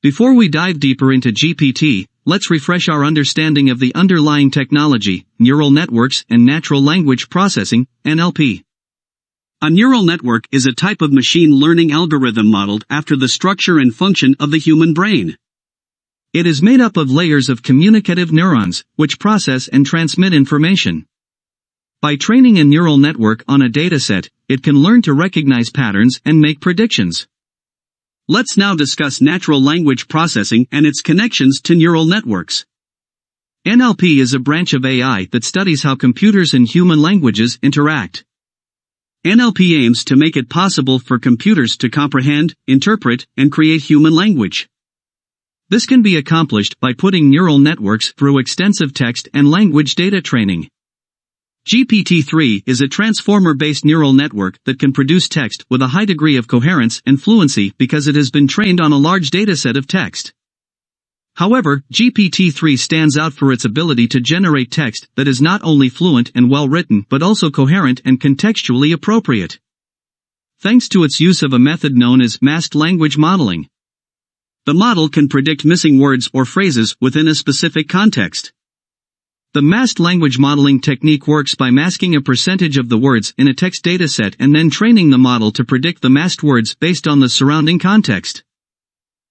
Before we dive deeper into GPT, let's refresh our understanding of the underlying technology, neural networks and natural language processing, NLP. A neural network is a type of machine learning algorithm modeled after the structure and function of the human brain. It is made up of layers of communicative neurons, which process and transmit information. By training a neural network on a dataset, it can learn to recognize patterns and make predictions. Let's now discuss natural language processing and its connections to neural networks. NLP is a branch of AI that studies how computers and human languages interact. NLP aims to make it possible for computers to comprehend, interpret, and create human language. This can be accomplished by putting neural networks through extensive text and language data training. GPT-3 is a transformer-based neural network that can produce text with a high degree of coherence and fluency because it has been trained on a large dataset of text. However, GPT-3 stands out for its ability to generate text that is not only fluent and well-written but also coherent and contextually appropriate. Thanks to its use of a method known as masked language modeling. The model can predict missing words or phrases within a specific context. The masked language modeling technique works by masking a percentage of the words in a text dataset and then training the model to predict the masked words based on the surrounding context.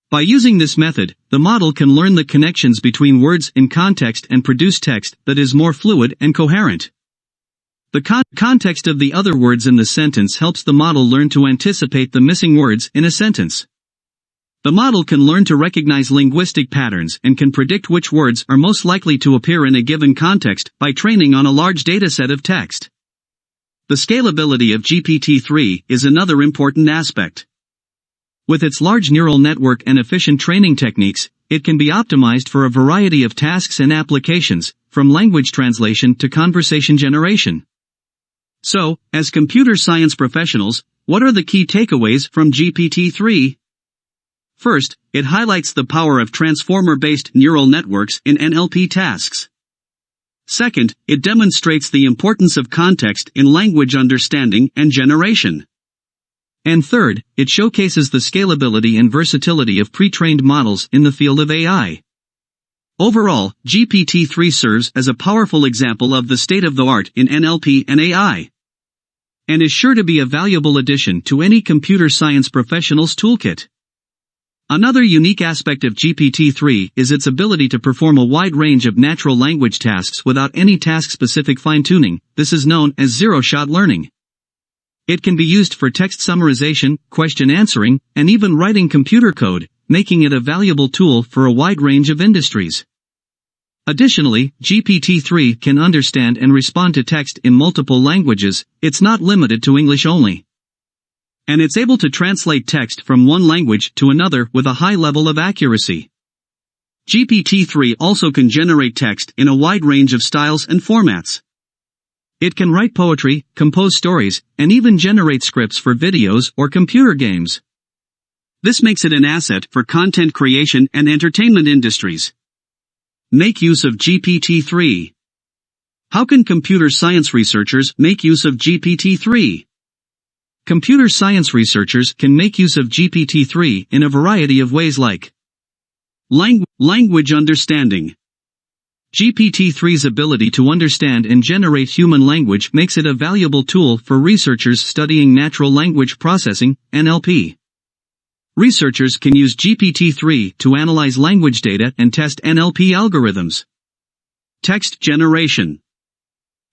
By using this method, the model can learn the connections between words in context and produce text that is more fluid and coherent. The context of the other words in the sentence helps the model learn to anticipate the missing words in a sentence. The model can learn to recognize linguistic patterns and can predict which words are most likely to appear in a given context by training on a large dataset of text. The scalability of GPT-3 is another important aspect. With its large neural network and efficient training techniques, it can be optimized for a variety of tasks and applications, from language translation to conversation generation. So, as computer science professionals, what are the key takeaways from GPT-3? First, it highlights the power of transformer-based neural networks in NLP tasks. Second, it demonstrates the importance of context in language understanding and generation. And third, it showcases the scalability and versatility of pre-trained models in the field of AI. Overall, GPT-3 serves as a powerful example of the state-of-the-art in NLP and AI, and is sure to be a valuable addition to any computer science professional's toolkit. Another unique aspect of GPT-3 is its ability to perform a wide range of natural language tasks without any task-specific fine-tuning. This is known as zero-shot learning. It can be used for text summarization, question answering, and even writing computer code, making it a valuable tool for a wide range of industries. Additionally, GPT-3 can understand and respond to text in multiple languages. It's not limited to English only. And it's able to translate text from one language to another with a high level of accuracy. GPT-3 also can generate text in a wide range of styles and formats. It can write poetry, compose stories, and even generate scripts for videos or computer games. This makes it an asset for content creation and entertainment industries. Make use of GPT-3. How can computer science researchers make use of GPT-3? Computer science researchers can make use of GPT-3 in a variety of ways like language understanding. GPT-3's ability to understand and generate human language makes it a valuable tool for researchers studying natural language processing, NLP. Researchers can use GPT-3 to analyze language data and test NLP algorithms. Text generation.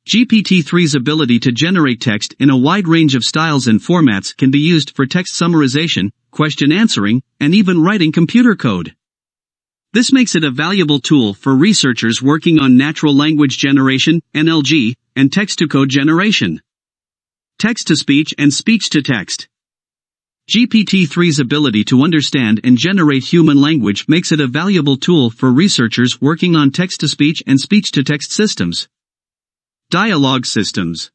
GPT-3's ability to generate text in a wide range of styles and formats can be used for text summarization, question answering, and even writing computer code. This makes it a valuable tool for researchers working on natural language generation, NLG, and text-to-code generation. Text-to-speech and speech-to-text. GPT-3's ability to understand and generate human language makes it a valuable tool for researchers working on text-to-speech and speech-to-text systems. Dialogue systems.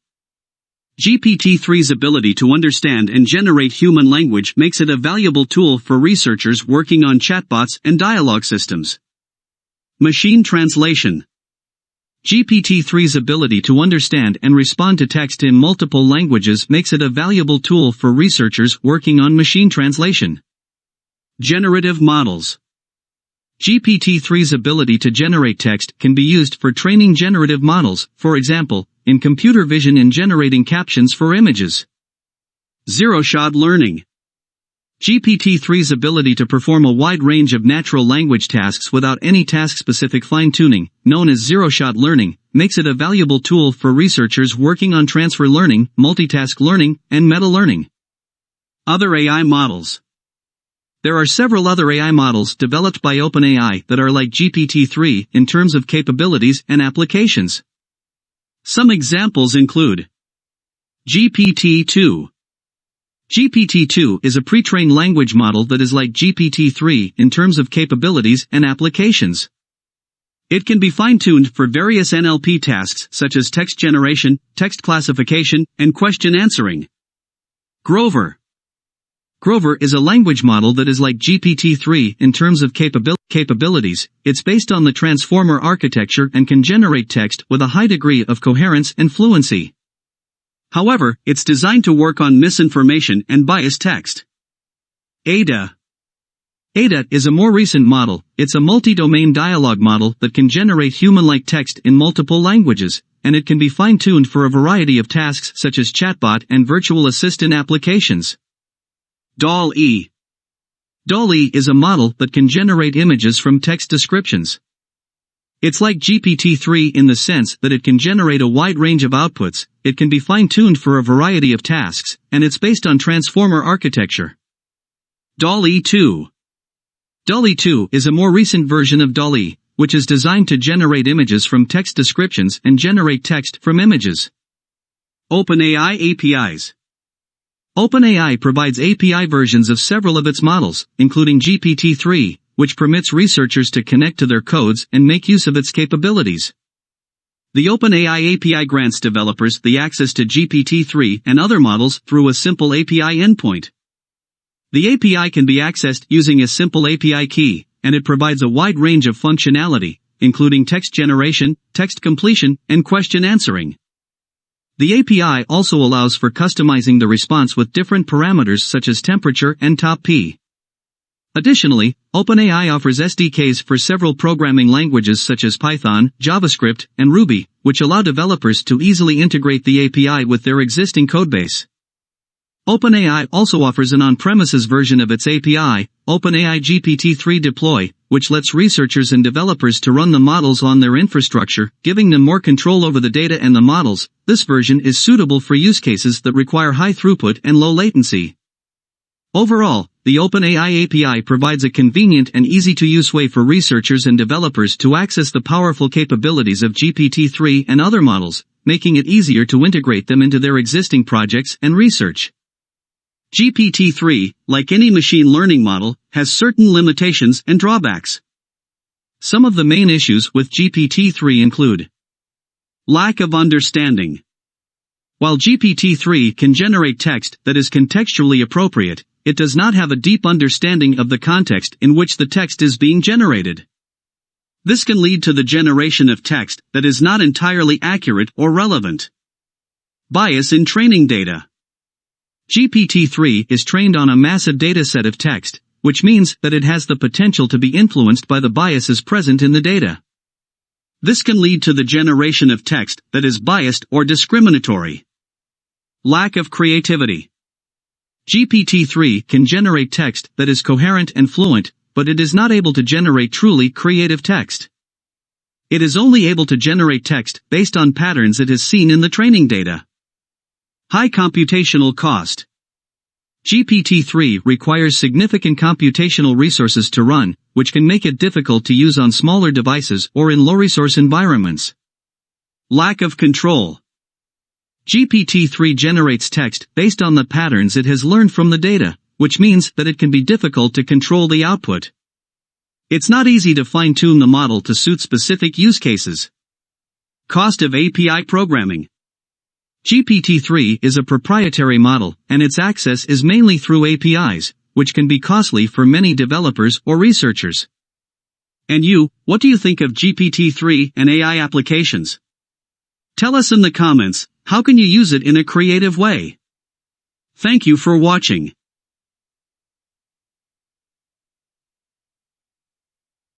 GPT-3's ability to understand and generate human language makes it a valuable tool for researchers working on chatbots and dialogue systems. Machine translation. GPT-3's ability to understand and respond to text in multiple languages makes it a valuable tool for researchers working on machine translation. Generative models. GPT-3's ability to generate text can be used for training generative models, for example, in computer vision and generating captions for images. Zero-shot learning. GPT-3's ability to perform a wide range of natural language tasks without any task-specific fine-tuning, known as zero-shot learning, makes it a valuable tool for researchers working on transfer learning, multitask learning, and meta-learning. Other AI models. There are several other AI models developed by OpenAI that are like GPT-3 in terms of capabilities and applications. Some examples include GPT-2. GPT-2 is a pre-trained language model that is like GPT-3 in terms of capabilities and applications. It can be fine-tuned for various NLP tasks such as text generation, text classification, and question answering. Grover. Grover is a language model that is like GPT-3 in terms of capabilities. It's based on the transformer architecture and can generate text with a high degree of coherence and fluency. However, it's designed to work on misinformation and biased text. Ada. Ada is a more recent model. It's a multi-domain dialogue model that can generate human-like text in multiple languages, and it can be fine-tuned for a variety of tasks such as chatbot and virtual assistant applications. DALL-E. DALL-E is a model that can generate images from text descriptions. It's like GPT-3 in the sense that it can generate a wide range of outputs, it can be fine-tuned for a variety of tasks, and it's based on transformer architecture. DALL-E 2. DALL-E 2 is a more recent version of DALL-E, which is designed to generate images from text descriptions and generate text from images. OpenAI APIs. OpenAI provides API versions of several of its models, including GPT-3, which permits researchers to connect to their codes and make use of its capabilities. The OpenAI API grants developers the access to GPT-3 and other models through a simple API endpoint. The API can be accessed using a simple API key, and it provides a wide range of functionality, including text generation, text completion, and question answering. The API also allows for customizing the response with different parameters such as temperature and top P. Additionally, OpenAI offers SDKs for several programming languages such as Python, JavaScript, and Ruby, which allow developers to easily integrate the API with their existing codebase. OpenAI also offers an on-premises version of its API, OpenAI GPT-3 Deploy, which lets researchers and developers to run the models on their infrastructure, giving them more control over the data and the models. This version is suitable for use cases that require high throughput and low latency. Overall, the OpenAI API provides a convenient and easy-to-use way for researchers and developers to access the powerful capabilities of GPT-3 and other models, making it easier to integrate them into their existing projects and research. GPT-3, like any machine learning model, has certain limitations and drawbacks. Some of the main issues with GPT-3 include lack of understanding. While GPT-3 can generate text that is contextually appropriate, it does not have a deep understanding of the context in which the text is being generated. This can lead to the generation of text that is not entirely accurate or relevant. Bias in training data. GPT-3 is trained on a massive dataset of text, which means that it has the potential to be influenced by the biases present in the data. This can lead to the generation of text that is biased or discriminatory. Lack of creativity. GPT-3 can generate text that is coherent and fluent, but it is not able to generate truly creative text. It is only able to generate text based on patterns it has seen in the training data. High computational cost. GPT-3 requires significant computational resources to run, which can make it difficult to use on smaller devices or in low-resource environments. Lack of control. GPT-3 generates text based on the patterns it has learned from the data, which means that it can be difficult to control the output. It's not easy to fine-tune the model to suit specific use cases. Cost of API programming. GPT-3 is a proprietary model, and its access is mainly through APIs, which can be costly for many developers or researchers. And you, what do you think of GPT-3 and AI applications? Tell us in the comments, how can you use it in a creative way? Thank you for watching.